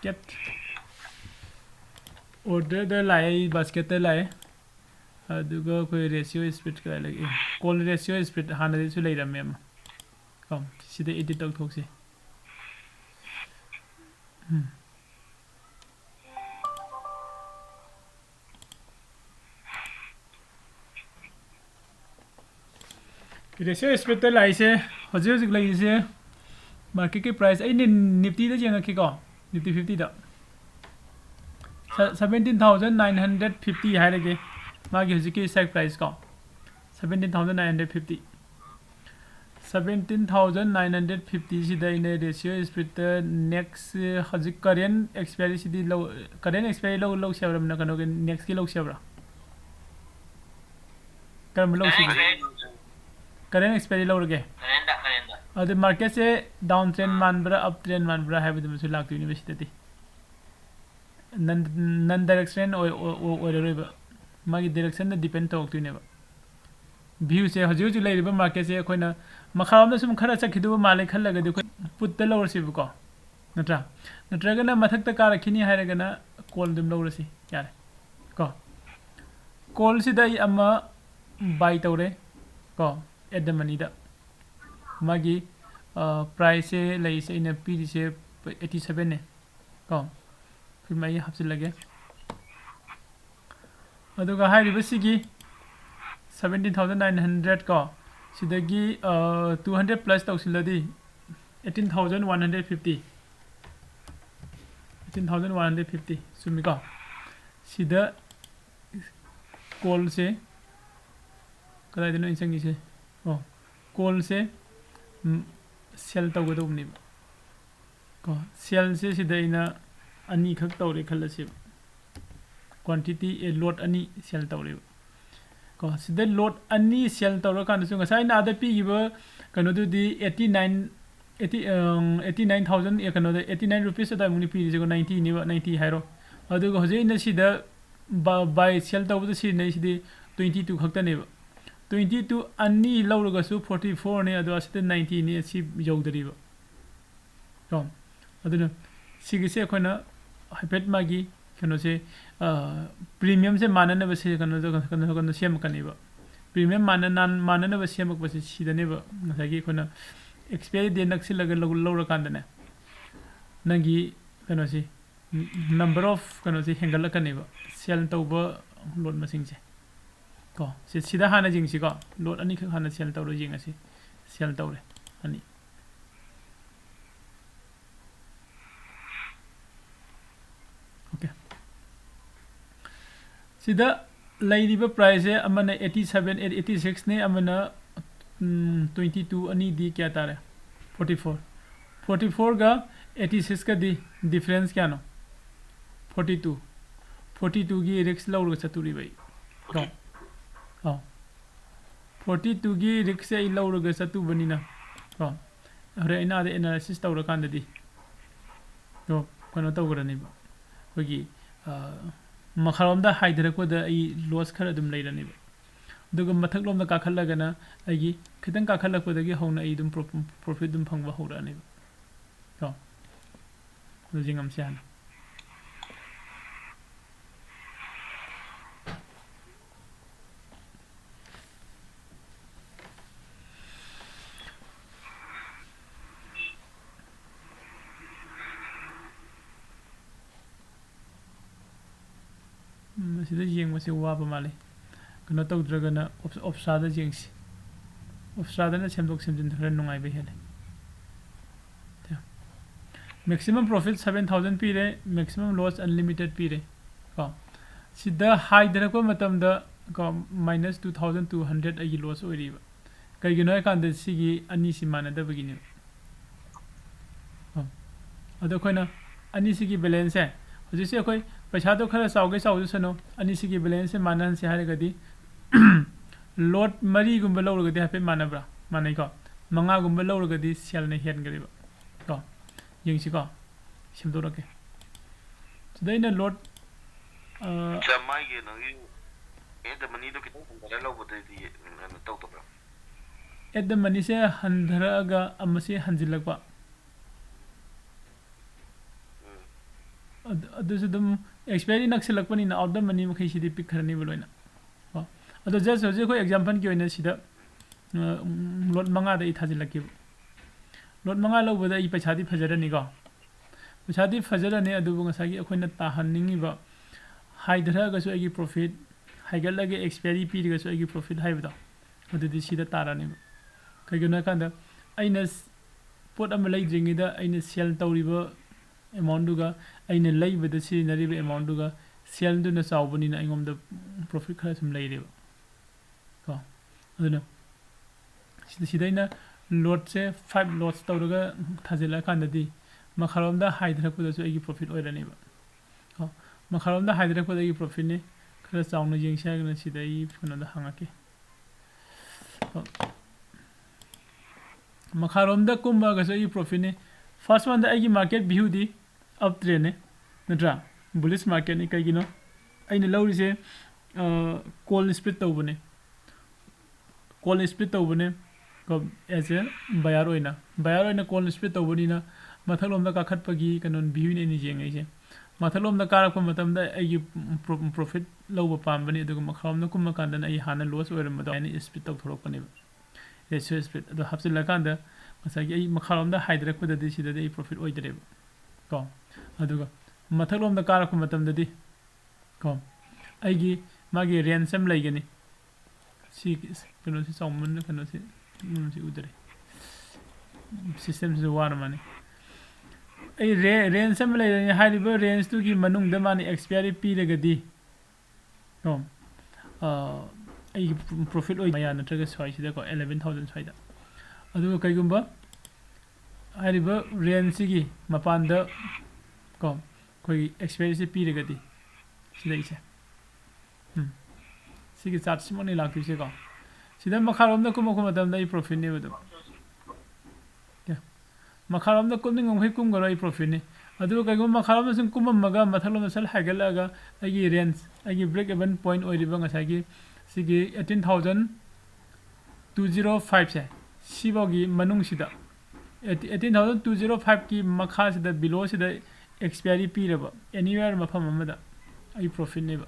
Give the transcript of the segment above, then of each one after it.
basket order the lie basket the lie aduga koi ratio split ka lagi call ratio split hana de su lei ram mem kom sida edit tau thok si ratio split the lie se hoji hoji lai se market ke price ai nifty da jeng ki ko nifty 50 da 17,950 hai lage magi hoji ki strike price ko 17,950 17,950 sida ine ratio split next hoji current expiry sidi low current expiry low sebra na kano next ki low sebra karam low sidi current expiry low rage the market se downtrend manbra uptrend manbra have the musu lak university non direction or magi direction da depend talk to neba view se haju ju lai riba market se koina makharam da sum khara chakhidu male khallaga de put the lower si ko natra gana mathak ta ka rakhini hairaga na call dum lower si yare ko call si dai amma buy tawre ko at the money da magi price se lai se ina p se 87 ne ko फिर मैं ये हफ्ते लगे अदुगा high रिबसिगी 17,900 को सिदगी 200 plus तौसिलदी 18,150 सुमिको सिदा call से कदाय दिनो इंसंगी से ओ कॉल से सेल तौगदोबनी को सेल से सिदा इना ani khak tawre khalase quantity a lot ani sell tawre ko sida lot ani sell tawra kan su ngasai na da pi giba kanu du di 89,000 e kanu da 89 rupees da muni pi ji 90 ni 90 hairo adu go je na sida buy sell tawbu si nei sidi 22 khakta ne 22 ani lawra ga su 44 ne adu asida 90 ni si yogdari ba ko adu na sigi se khona हाइपेट मागी कनो से premium से मानने बसे कनो same कनेबा premium मानने बसे same बसे सिदनेबा नसागी कोना एक्सपायरी डेट नक्सी लगे लौर कांदने नंगी कनो से नंबर ऑफ कनो से हेंगल कनेबा सेल तौबा लोड मसिंग से को से सिदा हाना जिंग से को लोड अनि ख हाना सेल तौरो जिंग से सेल तौरे अनि sida lairiba price e amana 87 86 ne amana 22 ani di kya tare 44 ga 86 ka di difference kya no 42 gi rex laur ga chaturi bai ko 42 gi rex e laur ga chatu bani na ko are ina de analysis tawra kan di to kono tawgrani ba hogi मखरम दा हाइदरको दा आई loss खर दुम लेरनी बा दुग मथक लोम दा काखलगना आगी खितंग काखलको दगी होना आई दुम profit दुम फंगबा होरानी बा तो दुजिंगम सियान sida jeng mase wa ba male kana taw dragana opsada jengsi opsada na semdok semjin thara nungai be hele maximum profit 7,000 pire maximum loss unlimited pire ko sida high dra ko matam da ko minus 2,200 agi loss ori ba kai gino kan da sigi ani simana da begini ado koina ani sigi balance hai hoji se koi पैसा तो खरा साउगे साउजु सनो अनि सिगी balance से मानन से हारेगदी load मरी गुंबा लौरगदी हापे मानब्रा मानै को मंगा गुंबा लौरगदी सेल ने हेन गरिबा को यंगसि को सिमदोरके सदैना लोड समागे नगी एद मनी दो कितो हंदरा लौबदे दी तौ तो एद मनी से हंदरागा अमसे हंजिलकबा ꯑꯗꯨꯁꯨ ꯑꯗꯨꯝ ꯑꯦꯛꯁꯄꯥꯏꯔꯤ ꯅꯛꯁꯤꯜꯂꯛꯄꯅꯤꯅ ꯑꯥꯎꯠ ꯗ ꯃꯅꯤ ꯃꯈꯩꯁꯤꯗꯤ ꯄꯤꯛꯈ꯭ꯔꯅꯤꯕ ꯂꯣꯏꯅ ꯀꯣ ꯑꯗꯣ ꯖꯁ ꯍꯧꯖꯤꯛ ꯑꯩꯈꯣꯏ ꯑꯦꯛꯖꯥꯝꯄꯜꯒꯤ ꯑꯣꯏꯅ ꯁꯤꯗ ꯂꯣꯠ 5ꯗ ꯑꯩ ꯊꯥꯖꯤꯜꯂꯛꯀꯦꯕ ꯂꯣꯠ 5 ꯂꯧꯕꯗ ꯑꯩ ꯄꯩꯁꯥꯗꯤ ꯐꯖꯔꯅꯤꯀꯣ ꯄꯩꯁꯥꯗꯤ ꯐꯖꯔꯅꯤ ꯑꯗꯨꯕꯨ ꯉꯁꯥꯏꯒꯤ ꯑꯩꯈꯣꯏꯅ ꯇꯥꯍꯟꯅꯤꯡꯉꯤꯕ ꯍꯥꯏꯊꯔꯒꯁꯨ ꯑꯩꯒꯤ ꯄ꯭ꯔꯣꯐꯤꯠ ꯍꯥꯏꯒꯠꯂꯒ ꯑꯦꯛꯁꯄꯥꯏꯔꯤ ꯄꯤꯔꯒꯁꯨ ꯑꯩꯒꯤ ꯄ꯭ꯔꯣꯐꯤꯠ ꯍꯥꯏꯕꯗꯣ ꯑꯗꯨꯗꯤ ꯁꯤꯗ ꯇꯥꯔꯅꯤꯕ ꯀꯩꯒꯤꯅꯣ ꯍꯥꯏꯀꯥꯟꯗ ꯑꯩꯅ ꯄꯣꯠ ꯑꯃ ꯂꯩꯗ꯭ꯔꯤꯉꯩꯗ ꯑꯩꯅ ꯁꯦꯜ ꯇꯧꯔꯤꯕ ꯑꯦꯃꯥꯎꯟꯗꯨꯒ ꯑꯩꯅ ꯂꯩꯕꯗ ꯁꯤꯖꯤꯟꯅꯔꯤꯕ ꯑꯦꯃꯥꯎꯟꯗꯨꯒ ꯁꯦꯜꯗꯨꯅ ꯆꯥꯎꯕꯅꯤꯅ ꯑꯩꯉꯣꯟꯗ ꯄ꯭ꯔꯣꯐꯤꯠ ꯈꯔ ꯁꯨꯝ ꯂꯩꯔꯦꯕ ꯀꯣ ꯑꯗꯨꯅ ꯁꯤꯗ ꯑꯩꯅ ꯂꯣꯠꯁꯦ 5 ꯂꯣꯠꯁ ꯇꯧꯔꯒ ꯊꯥꯖꯤꯜꯂꯛꯑꯀꯥꯟꯗꯗꯤ ꯃꯈꯥꯔꯣꯝꯗ ꯍꯥꯏꯊꯔꯛꯄꯗꯁꯨ ꯑꯩꯒꯤ ꯄ꯭ꯔꯣꯐꯤꯠ ꯑꯣꯏꯔꯅꯦꯕ ꯀꯣ ꯃꯈꯥꯔꯣꯝꯗ ꯍꯥꯏꯊꯔꯛꯄꯗ ꯑꯩꯒꯤ ꯄ꯭ꯔꯣꯐꯤꯠꯅꯤ ꯈꯔ ꯆꯥꯎꯅ ꯌꯦꯡꯁꯤ ꯍꯥꯏꯔꯒꯅ ꯁꯤꯗ ꯑꯩ ꯀꯩꯅꯣꯗ ꯍꯪꯉꯛꯀꯦ ꯃꯈꯥꯔꯣꯝꯗ ꯀꯨꯝꯃꯒꯁꯨ ꯑꯩꯒꯤ ꯄ꯭ꯔꯣꯐꯤꯠꯅꯤ ꯐꯥꯔꯁ ꯋꯥꯟꯗ ꯑꯩꯒꯤ ꯃꯥꯔꯀꯦꯠ ꯚ꯭ꯌꯨꯗꯤ ꯑꯞ ꯇ꯭ꯔꯦꯟꯅꯦ ꯅꯠꯇ꯭ꯔꯥ ꯕꯨꯂꯤꯁ ꯃꯥꯔꯀꯦꯠꯅꯤ ꯀꯩꯒꯤꯅꯣ ꯑꯩꯅ ꯂꯧꯔꯤꯁꯦ ꯀꯣꯜ ꯁ꯭ꯄ꯭ꯂꯤꯠ ꯇꯧꯕꯅꯦ ꯀꯣꯜ ꯁ꯭ꯄ꯭ꯂꯤꯠ ꯇꯧꯕꯅꯦ ꯑꯦꯖ ꯑꯦ ꯕꯌꯥꯔ ꯑꯣꯏꯅ ꯀꯣꯜ ꯁ꯭ꯄ꯭ꯂꯤꯠ ꯇꯧꯕꯅꯤꯅ ꯃꯊꯛꯂꯣꯝꯗ ꯀꯥꯈꯠꯄꯒꯤ ꯀꯩꯅꯣ ꯚ꯭ꯌꯨꯅꯤ ꯑꯩꯅ ꯌꯦꯡꯉꯤꯁꯦ ꯃꯊꯛꯂꯣꯝꯗ ꯀꯥꯔꯛꯄ ꯃꯇꯝꯗ ꯑꯩꯒꯤ ꯄ꯭ꯔꯣꯐꯤꯠ ꯂꯧꯕ ꯄꯥꯝꯕꯅꯤ ꯑꯗꯨꯒ ꯃꯈꯥꯔꯣꯝꯗ ꯀꯨꯝꯃ ꯀꯥꯟꯗꯅ ꯑꯩ ꯍꯥꯟꯅ ꯂꯣꯁ ꯑꯣꯏꯔꯝꯕꯗꯣ ꯑꯩꯅ ꯁ꯭ꯄ꯭ꯂꯤꯠ ꯇꯧꯊꯣꯔꯛꯄꯅꯦꯕ ꯔꯦꯁꯤꯑꯣ ꯁ꯭ꯄ꯭ꯂꯤꯠ ꯑꯗꯣ ꯍꯥꯞꯆꯤꯜꯂꯀꯥꯟꯗ ꯉꯁꯥꯏꯒꯤ ꯑꯩ ꯃꯈꯥꯔꯣꯝꯗ ꯍꯥꯏꯊꯔꯛꯄꯗꯗꯤ ꯁꯤꯗꯗꯤ ꯑꯩ ꯄ꯭ꯔꯣꯐꯤꯠ ꯑꯣꯏꯗ꯭ꯔꯦꯕ ꯀꯣ ꯑꯗꯨꯒ ꯃꯊꯛꯂꯣꯝꯗ ꯀꯥꯔꯛꯄ ꯃꯇꯝꯗꯗꯤ ꯀꯣ ꯑꯩꯒꯤ ꯃꯥꯒꯤ ꯔꯦꯟꯖ ꯑꯃ ꯂꯩꯒꯅꯤ ꯁꯤ ꯀꯩꯅꯣꯁꯤ ꯆꯥꯎꯃꯟꯅ ꯀꯩꯅꯣꯁꯤ ꯁꯤ ꯎꯗ꯭ꯔꯦ ꯁꯤꯁꯇꯦꯝꯁꯤꯁꯨ ꯋꯥꯔ ꯃꯥꯅꯤ ꯑꯩ ꯔꯦꯟꯖ ꯑꯃ ꯂꯩꯔꯅꯤ ꯍꯥꯏꯔꯤꯕ ꯔꯦꯟꯖꯇꯨꯒꯤ ꯃꯅꯨꯡꯗ ꯃꯥꯅ ꯑꯦꯛꯁꯄꯥꯏꯔꯤ ꯄꯤꯔꯒꯗꯤ ꯀꯣ ꯑꯩꯒꯤ ꯄ꯭ꯔꯣꯐꯤꯠ ꯑꯣꯏ ꯃꯌꯥ ꯅꯠꯇ꯭ꯔꯒ ꯁ꯭ꯋꯥꯏꯁꯤꯗꯀꯣ 11,000 ꯁ꯭ꯋꯥꯏꯗ ꯑꯗꯨꯒ ꯀꯩꯒꯨꯝꯕ ꯍꯥꯏꯔꯤꯕ ꯔꯦꯟꯖꯁꯤꯒꯤ ꯃꯄꯥꯟꯗ ꯀꯣ ꯑꯩꯈꯣꯏꯒꯤ ꯑꯦꯛꯁꯄꯥꯏꯔꯤꯁꯤ ꯄꯤꯔꯒꯗꯤ ꯁꯤꯗꯩꯁꯦ ꯁꯤꯒꯤ ꯆꯥꯔꯠꯁꯤꯃꯛꯅꯤ ꯂꯥꯛꯇꯣꯏꯁꯦꯀꯣ ꯁꯤꯗ ꯃꯈꯥꯔꯣꯝꯗ ꯀꯨꯝꯃꯛꯄ ꯃꯇꯝꯗ ꯑꯩ ꯄ꯭ꯔꯣꯐꯤꯠꯅꯦꯕ ꯑꯗꯨꯝ ꯃꯈꯥꯔꯣꯝꯗ ꯀꯨꯝꯅꯤꯡꯉꯩ ꯀꯨꯝꯈ꯭ꯔꯣ ꯑꯩ ꯄ꯭ꯔꯣꯐꯤꯠꯅꯤ ꯑꯗꯨꯒ ꯀꯩꯒꯨꯝꯕ ꯃꯈꯥꯔꯣꯝꯗ ꯁꯨꯝ ꯀꯨꯝꯃꯝꯃꯒ ꯃꯊꯛꯂꯣꯝꯗ ꯁꯠ ꯍꯥꯏꯒꯠꯂꯛꯑꯒ ꯑꯩꯒꯤ ꯔꯦꯟꯖ ꯑꯩꯒꯤ ꯕ꯭ꯔꯦꯛꯏꯚꯟ ꯄꯣꯏꯟꯠ ꯑꯣꯏꯔꯤꯕ ꯉꯁꯥꯏꯒꯤ ꯁꯤꯒꯤ 18,205ꯁꯦ ꯁꯤꯐꯥꯎꯒꯤ ꯃꯅꯨꯡꯁꯤꯗ 18,205ꯀꯤ ꯃꯈꯥꯁꯤꯗ ꯕꯤꯂꯣꯁꯤꯗ ꯑꯦꯛꯁꯄꯥꯏꯔꯤ ꯄꯤꯔꯕ ꯑꯦꯅꯤꯋꯦꯌꯔ ꯃꯐꯝ ꯑꯃꯗ ꯑꯩ ꯄ꯭ꯔꯣꯐꯤꯠꯅꯦꯕ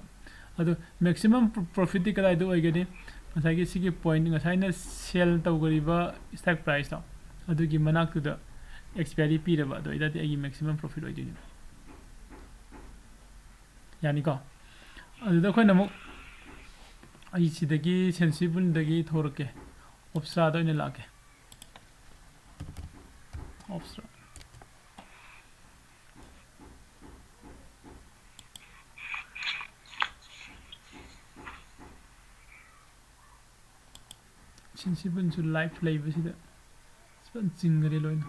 ꯑꯗꯣ ꯃꯦꯛꯁꯤꯃꯝ ꯄ꯭ꯔꯣꯐꯤꯠꯇꯤ ꯀꯗꯥꯏꯗ ꯑꯣꯏꯒꯅꯤ ꯉꯁꯥꯏꯒꯤ ꯁꯤꯒꯤ ꯄꯣꯏꯟꯠ ꯉꯁꯥꯏꯅ ꯁꯦꯜ ꯇꯧꯒꯔꯤꯕ ꯁ꯭ꯇꯥꯛ ꯄ꯭ꯔꯥꯏꯁꯇꯣ ꯑꯗꯨꯒꯤ ꯃꯅꯥꯛꯇꯨꯗ ꯑꯦꯛꯁꯄꯥꯏꯔꯤ ꯄꯤꯔꯕ ꯑꯗꯨ ꯑꯣꯏꯇꯥꯔꯗꯤ ꯑꯩꯒꯤ ꯃꯦꯛꯁꯤꯃꯝ ꯄ꯭ꯔꯣꯐꯤꯠ ꯑꯣꯏꯗꯣꯏꯅꯤ ꯌꯥꯅꯤꯀꯣ ꯑꯗꯨꯗ ꯑꯩꯈꯣꯏꯅ ꯑꯃꯨꯛ ꯑꯩ ꯁꯤꯗꯒꯤ ꯁꯦꯟꯁꯤꯕꯜꯗꯒꯤ ꯊꯣꯔꯛꯀꯦ ꯑꯣꯞꯁꯇ꯭ꯔꯥꯗ ꯑꯣꯏꯅ ꯂꯥꯛꯀꯦ ꯑꯣꯞꯁꯇ꯭ꯔꯥ ꯁꯦꯟꯁꯤꯕꯜꯁꯨ ꯂꯥꯏꯐ ꯂꯩꯕꯁꯤꯗ ꯆꯤꯡꯈꯔꯦ ꯂꯣꯏꯅ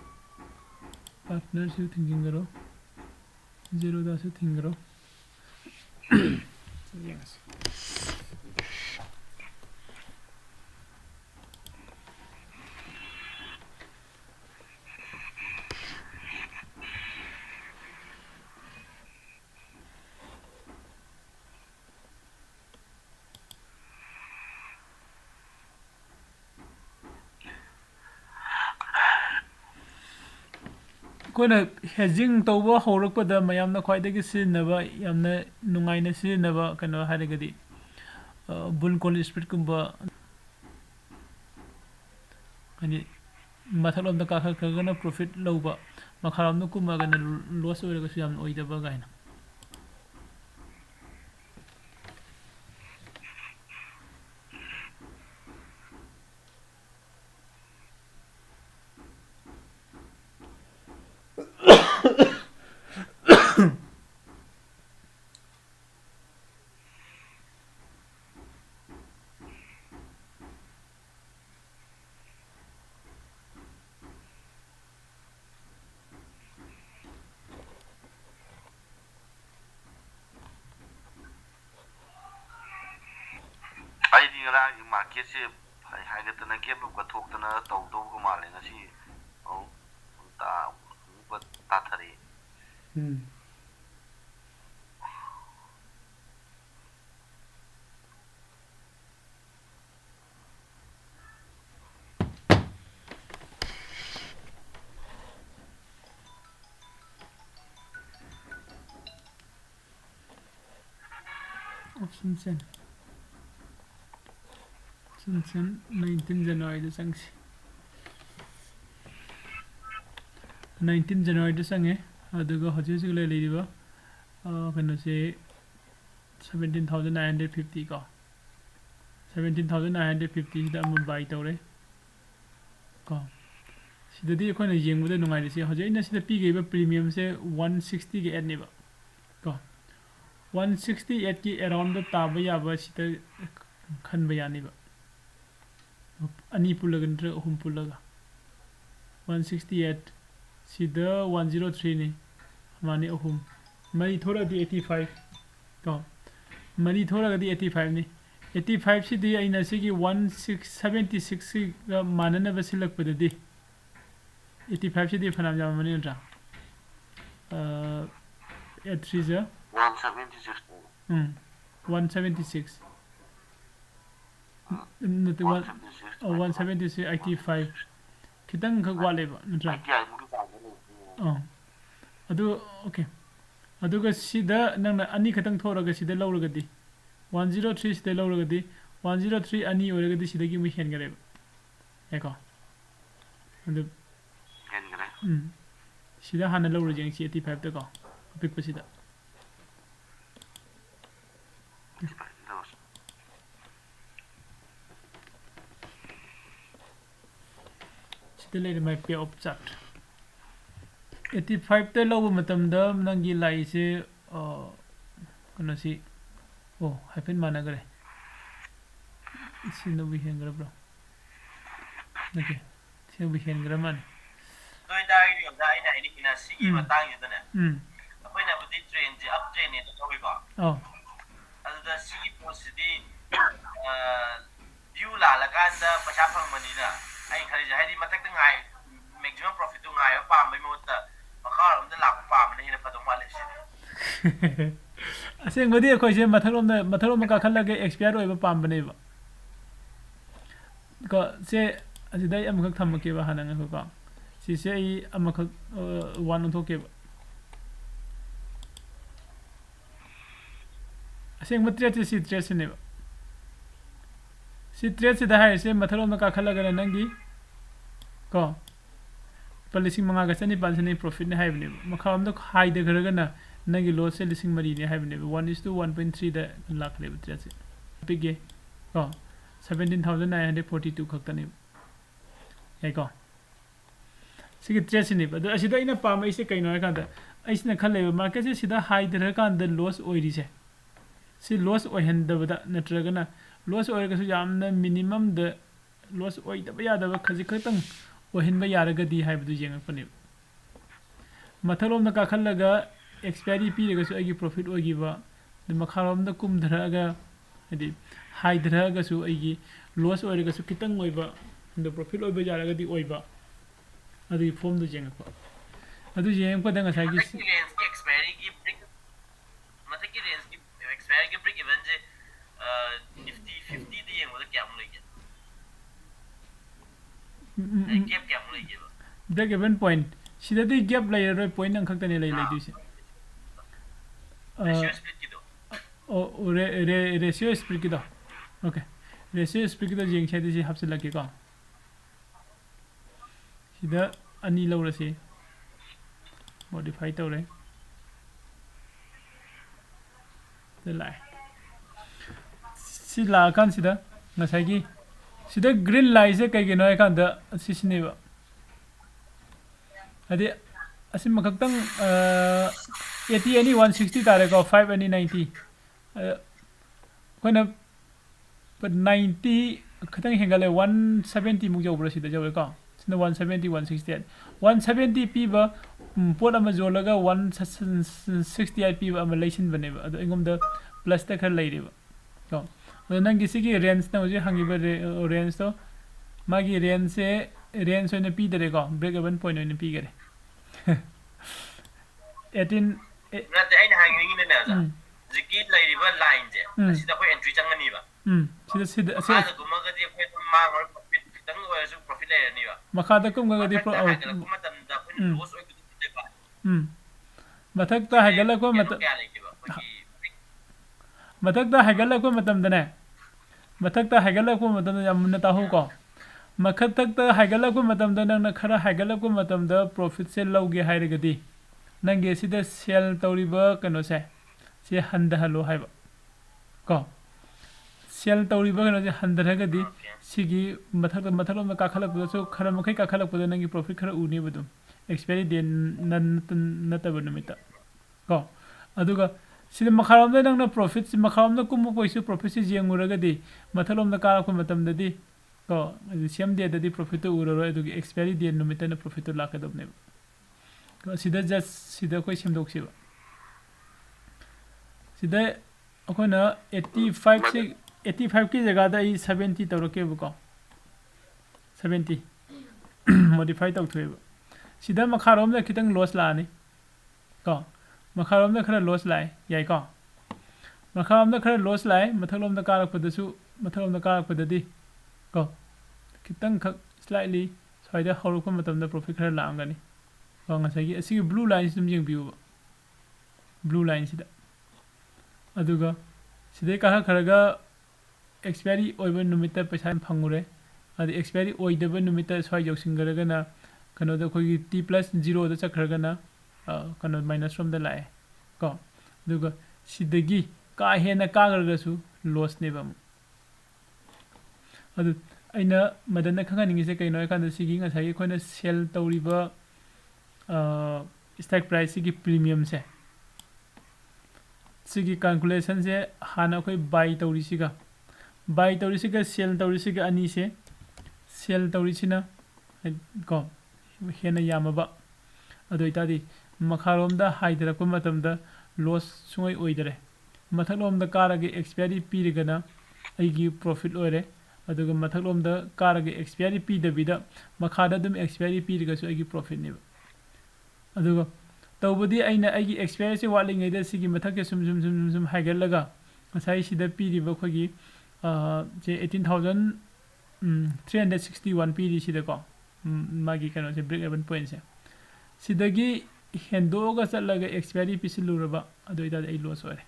ꯄꯥꯔꯠꯅꯔꯁꯨ ꯊꯤꯡꯖꯤꯟꯈꯔꯣ ꯖꯦꯔꯣꯗꯥꯁꯨ ꯊꯤꯡꯈꯔꯣ ꯌꯦꯡꯉꯁꯤ ꯑꯩꯈꯣꯏꯅ ꯍꯦꯖꯤꯡ ꯇꯧꯕ ꯍꯧꯔꯛꯄꯗ ꯃꯌꯥꯝꯅ ꯈ꯭ꯋꯥꯏꯗꯒꯤ ꯁꯤꯖꯤꯟꯅꯕ ꯌꯥꯝꯅ ꯅꯨꯡꯉꯥꯏꯅ ꯁꯤꯖꯤꯟꯅꯕ ꯀꯩꯅꯣ ꯍꯥꯏꯔꯒꯗꯤ ꯕꯨꯜ ꯀꯣꯜ ꯁ꯭ꯄ꯭ꯂꯤꯠꯀꯨꯝꯕ ꯍꯥꯏꯗꯤ ꯃꯊꯛꯂꯣꯝꯗ ꯀꯥꯈꯠꯈ꯭ꯔꯒꯅ ꯄ꯭ꯔꯣꯐꯤꯠ ꯂꯧꯕ ꯃꯈꯥꯔꯣꯝꯗ ꯀꯨꯝꯃꯒꯅ ꯂꯣꯁ ꯑꯣꯏꯔꯒꯁꯨ ꯌꯥꯝꯅ ꯑꯣꯏꯗꯕ ꯀꯥꯏꯅ ꯑꯩꯗꯤ ꯉꯔꯥꯡꯒꯤ ꯃꯥꯔꯀꯦꯠꯁꯦ ꯍꯥꯏꯒꯠꯇꯅ ꯒꯦꯞ ꯑꯞꯀ ꯊꯣꯛꯇꯅ ꯇꯧꯗꯧꯕ ꯃꯥꯜꯂꯦ ꯉꯁꯤ ꯑꯃꯨꯛꯀ ꯇꯥꯊꯔꯛꯑꯦ option sen 19 January da sang 19 January da sang aduga hoje sig le liba kano se 17,950 ko 17,950 da am buy tawre ko sidadi khona yengbuda nungai ri se hoje ina sida pi ge ba premium se 160 ge ad ne ba ko 168 ki around the taba ya ba sida khan ba yani ba ani pulaga ntra hum pulaga 168 sida 103 ni mani ahum mari thoda di 85 ko mari thoda di 85 ni 85 sidi aina sigi 1676 ga manana ba silak pada di 85 sidi phanam jam mani ntra 83 za 176 176 not 176 85 kitang khagwale ba ntra adu okay aduga sida nang ani khatang thoraga sida lawraga di 103 sida lawraga di 103 ani oraga di sida gi mu hen gare eko adu hen gare sida hana lawra jeng si 85 ta ko pik pa sida sida le mai pay of chart 85 te law matam da nangi lai se kono si oh happen mana gare si no bi hen gara bro okay si bi hen gara man doi dai ri da ina ini kina si ma tang yu da ne apoi na budi train ji up train ne to wi ba oh adu da si post di view la la kan da pasha phang mani na ai khari ja hai di matak da ngai maximum profit tu ngai pa mai mo ta makharam da la pa ma ne pa to ma le si aseng godi khoi se mathalom ka khalla ge expire oi ba pam bane ba ko se asidai am khak tham ke ba hanang ko si se ai am khak wan on thoke ba aseng matre ti si tres ne ba si tres da hai se mathalom ka khalla ga nangi ko palising manga ga sani pan sani profit ne hai bane makharam do hai de gar ga na nangi loss se lising mari ne hai bane 1:1.3 da lakh le tres pige ko 17,942 khakta ne ai ko sigi tres ne ba do asida ina pa mai se kaino ka da aisna khale market se sida high dra kan da loss oi ri se si loss oi hen da ba natraga na loss oi ga su yamna minimum da loss oi da ba ya da ba khaji khatang oi hen ba yara ga di hai bu jeng pa ne mathalom na ka khallaga expiry pi ga su ai gi profit oi gi ba de makharom da kum dhara ga adi high dhara ga su ai gi loss oi ga su kitang oi ba the profit oi ba yara ga di oi ba adi form du jeng pa adu jeng pa da nga sai gi range ki expiry ki break matak ki range ki expiry ki break even je nifty 50 di yang wala kya mo lege gap kya mo lege ba break even point sida di gap lai roi point ang khakta ne lai du se ratio split ki do ratio split ki do okay ratio split ki do jeng chai di si hapse lage ko sida ani lawra se modify tawre the lai si la kan sida ngasai gi sida green line se kai gi noi kan da sisne ba adi asim makhtang 80 ani 160 tare ko 5 ani 90 koina but 90 khatang hengale 170 muk jobra sida jawe ko sina 170 168 170 pi ba pot ama jolaga 168 pi ba ama leisin bane ba ado engom da plus ta khar lai re ba ko nang gisi ki range na hoje hangi ba range to magi range se range hoine pi dare ko break even point hoine pi gare 18 na te ai hangi ni na za ziki lai river line je sida ko entry changani ba sida ada kuma ga di ko ma ngor profit tang wa su profit lai ni ba makha da kum ga di pro kuma tam da ko loss oi de ba mathak ta ha gala ko mat ꯃꯊꯛꯇ ꯍꯥꯏꯒꯠꯂꯛꯄ ꯃꯇꯝꯗꯅꯦ ꯃꯊꯛꯇ ꯍꯥꯏꯒꯠꯂꯛꯄ ꯃꯇꯝꯗ ꯌꯥꯝ ꯃꯨꯟꯅ ꯇꯥꯍꯧꯀꯣ ꯃꯊꯛꯇ ꯍꯥꯏꯒꯠꯂꯛꯄ ꯃꯇꯝꯗ ꯅꯪꯅ ꯈꯔ ꯍꯥꯏꯒꯠꯂꯛꯄ ꯃꯇꯝꯗ ꯄ꯭ꯔꯣꯐꯤꯠꯁꯦ ꯂꯧꯒꯦ ꯍꯥꯏꯔꯒꯗꯤ ꯅꯪꯒꯤ ꯑꯁꯤꯗ ꯁꯦꯜ ꯇꯧꯔꯤꯕ ꯀꯩꯅꯣꯁꯦ ꯁꯤ ꯍꯟꯊꯍꯜꯂꯣ ꯍꯥꯏꯕ ꯀꯣ ꯁꯦꯜ ꯇꯧꯔꯤꯕ ꯀꯩꯅꯣꯁꯦ ꯍꯟꯊꯔꯒꯗꯤ ꯁꯤꯒꯤ ꯃꯊꯛꯂꯣꯝꯗ ꯀꯥꯈꯠꯂꯛꯄꯗꯁꯨ ꯈꯔ ꯃꯈꯩ ꯀꯥꯈꯠꯂꯛꯄꯗ ꯅꯪꯒꯤ ꯄ꯭ꯔꯣꯐꯤꯠ ꯈꯔ ꯎꯅꯦꯕ ꯑꯗꯨꯝ ꯑꯦꯛꯁꯄꯥꯏꯔꯤ ꯗꯦꯠ ꯅꯠꯇꯕ ꯅꯨꯃꯤꯠꯇ ꯀꯣ ꯑꯗꯨꯒ sida makharamda nangna profit makharamda kumu poisu profit si jenguragadi mathalomda karakpa matamdadi ko same day dadi profit to uraro adugi expiry date numitana profit to lakadobne ko sida just sida koi semdoksiba sida akoina 85 se 85 ki jaga da 70 tawrake ko 70 modify tawthweba sida makharamda kitang loss laani ko makharamda khara loss lai yai ko makharamda khara loss lai mathalomda karakpadatu mathalomda karakpadadi ko kitang khak slightly soida horukpa matamda profit khara laangani ko ngasagi asigi blue line sum jeng biu blue line sida aduga sidai ka kharaga expiry oiba numita paisa phangure adi expiry oidaba numita soi joksingaraga na kano da khoi t plus 0 da chakharaga na kano minus from the lie ko duga sidagi ka hena kagargasu loss ne bam adu aina madana khanga ningi se kaino kan sigi nga sai khoina sell tawriba stock price gi premium se sigi calculation se hana khoi buy tawri siga sell tawri siga ani se sell tawri sina ko hena yamaba adu itadi makharomda haidarakpa matamda loss sungoi oidare mathalomda karage expiry pirigana aigi profit oire aduga mathalomda karage expiry pi dabida makhada dum expiry pirigasu aigi profit ne aduga tawbudi aina aigi expiry se walingai da sigi mathake sum haigalaga asai sida piriba khogi je 18361 piri sida ko magi kano se break even point se sidagi hendoga chalaga expiry pisiluraba adoida ai loss ore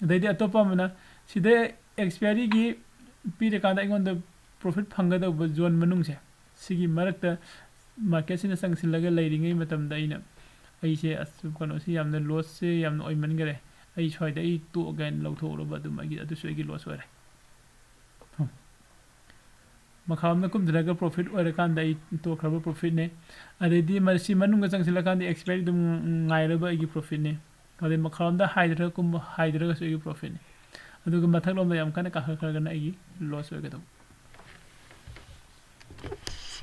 adoida atopa mana sida expiry gi pire kanda ingon the profit phangada zone manung se sigi marakta market sina sangsilaga leiringai matamda ina ai se asu kono si yamna loss se yamna oiman gare ai soida ai to again lawthoroba dum agi adu soigi loss ore makhamna kum draga profit ore kanda ai to khraba profit ne adedi marsi manunga changsila kandi expiry dum ngairaba igi profit ne ade makhamda hydra kum hydra ga igi profit ne aduga mathaklomda yam kana ka khargana igi loss oi gadam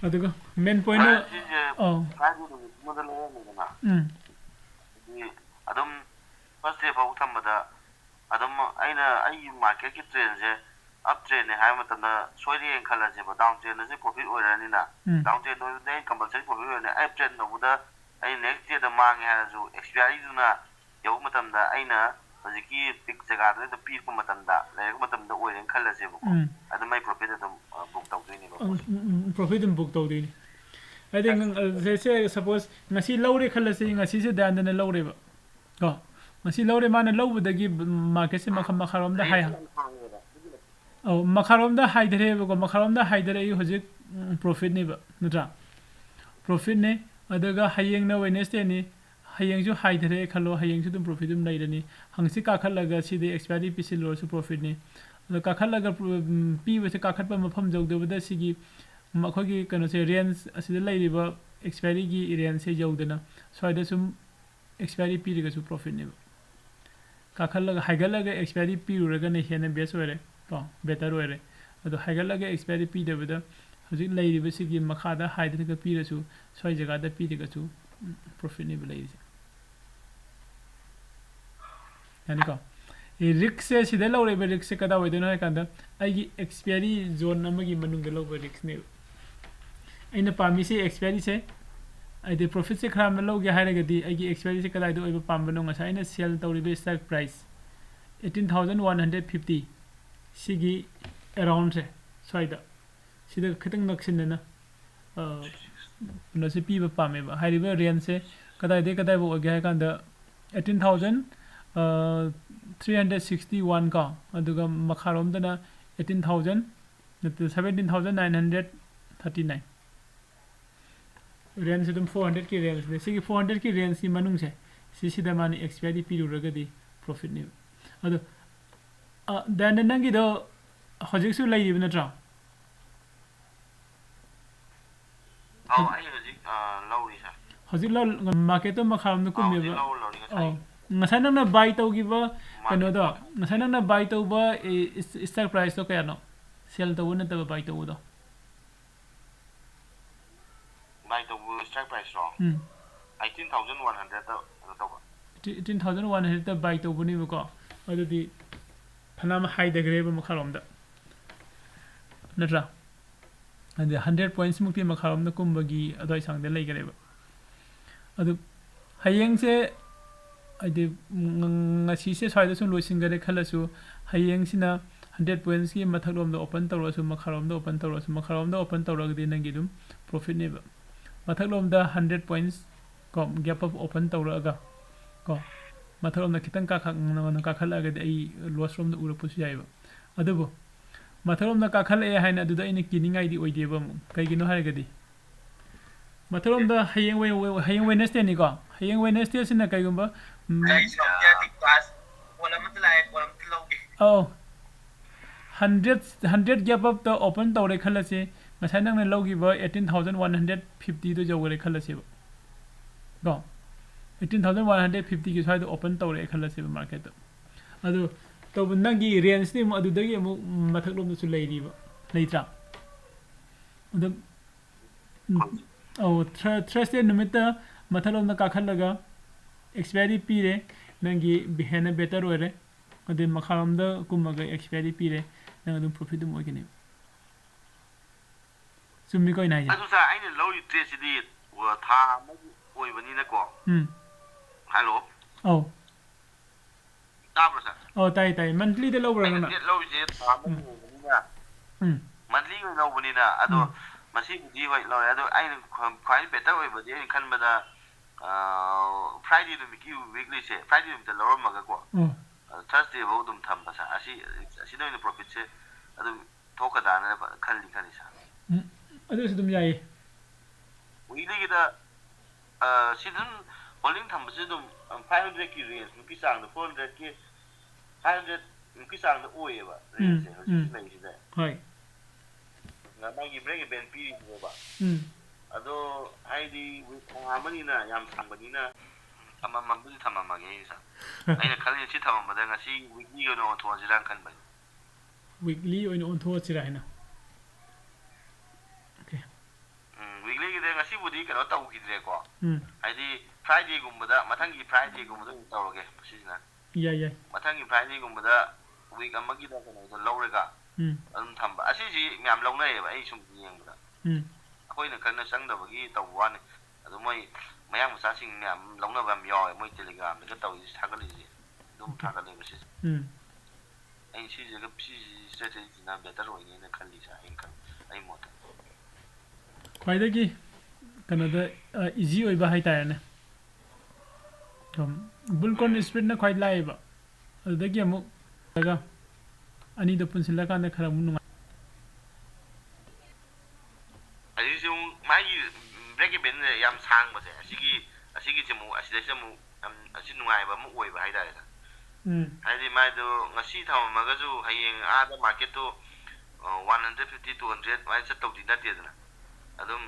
aduga main point oh adum first day fa uthamada adum aina ai market ki trend je uptrend ne hai matamna soiri en khala je ba downtrend ne profit oirani na downtrend no ne compulsory profit oirani uptrend no da ai next year da mang ha ju expiry duna yau matamda aina hojiki pick jaga da pi ko matamda le ko matamda oiren khala je ba adum mai profit da book tawdini ba profit dum book tawdini I think say suppose ngasi lawre khala se ngasi se dan na lawre ba ko ngasi lawre mana lawbudagi market se makharom da hai oh makharomda haidare ko makharomda haidare hojik profit ne ba nutra profit ne adaga hayeng na wednesday ni hayeng ju haidare khalo hayeng ju dum profit dum nairani hangsi ka khalaga sidi expiry pisil lor su profit ne ada ka khalaga pi wese ka khatpa mafam jawdabada sigi makhogi kano se range asida lairiba expiry gi range se jawdana soida sum expiry pi riga su profit ne ka khalaga haigalaga expiry pi ruraga ne hena base were better way ado haigalaga expiry pi dabada hojik lairiba sigi makhada haidra pi rasu soi jaga da pi riga su profit ne lai yani ko e risk se sida lawre be risk se kada wedona kanda aigi expiry zone namagi manung da lawba risk ne aina pami se expiry se ai de profit se khram lawge hairaga di aigi expiry se kada do oiba pambano ngasa aina sell tawribe stock price 18150 sigi around se soida sida khitang naksinna no se pi ba pame ba hairiba range se kadai de kadai bo ge kan da 18300 361 ko aduga makharom dana 18000 17,939 range dum 400 ki range ne sigi 400 ki range ki manung se sida mani expiry period ragadi profit ni adu then nangi do hojik su lai ibna tra ai hojik lowri sa hojik law market to makharom kum me ba lowri ngasai nang na buy to gi ba kano do ngasai nang na buy to ba stock price to kaya no sell to na ta buy to do buy to strike price wrong 18,100 to 18,100 ta buy to buni ba ko adu di phanam high the grave makharom da natra ande 100 points mukti makharom da kumbagi adoi sang de lai gare ba adu hayeng se ade ngasi se side sun loising gare khalasu hayeng sina 100 points ki mathalom da open tawro su makharom da open tawro su makharom da open tawro gi nangi dum profit ne ba mathalom da 100 points ko gap of open tawro aga ko mathalom da kitang ka khak na ka khala ga ai loss rom da ura pusu yai ba adubo mathalom da ka khala ai haina adu da ine kiningai di oide ba kai gino har ga di mathalom da hayeng Wednesday ni ko hayeng Wednesday sina kai gumba Subtraction class wala matlay wala matlogi 100 gap up the open tawre khalase ngasai nang na logi ba 18,150 do jawre khalase ba go 18,150 ki side open tawre khalase ba market adu to nangi range ni adu dagi mu mathak lom su lei ri ba leitra adu Thursday numita mathalom na ka khalaga expiry pire nangi bihena better ore ade makharam da kumaga expiry pire nang adum profit dum ogene summi koi nai adu sa aina low trade sidi wa tha ma oi bani na ko hello tabra sa tai monthly de low rang na low je tha ma bani na monthly low bani na adu masi di hoi low adu aina khwai better oi badi ain khan bada Friday dum ki weekly se Friday dum de low ma ga ko Thursday bo dum tham ba sa asi no profit se adu thoka da na khali sa adu sidum yai weekly da season holding tham se dum 500 ki range ki sang da 400 ki 500 ki sang da oi ba range se nei se da hai na ma gi break ben pi ba ado ai di amani na yam sambani na ama mambul thamama ge sa aina khali chi thamama da ngasi weekly no to jiran kan ba weekly oin on tho chira hina okay weekly ge ngasi budi ka ta uki dire ko ai di Friday gumba da mathangi Friday gumba da tawroge sisina ya mathangi Friday gumba da week amagi da kana da lawrega adum thamba asi ji myam lawnai ba ai sum yeng da akoi na kan sang da bagi tawwan adu moi mayang musa sing myam lawna ba myo moi telegram da taw is thagali ji dum thagali ba sis ai si je ga si strategy na better oi ne khali sa in kan ai mot khwaidagi kanada easy oi ba hai ta ne bulkon spread na khwai lai ba adagi amu daga ani do punsila kan khara mun ai jung mai break ben yam sang ba se asigi jemu asida jemu asi nungai ba mu oi ba hai da hai di mai do ngasi tham ma ga ju hayeng a da market to 150 200 mai chat to di na te na adum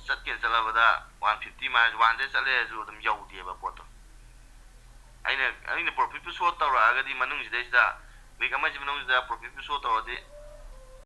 chat ken sala ba da 150 mai 100 sale ju dum yau di ba pot aina profit so ta ra ga di manung ji da week ama ji manung da profit so ta de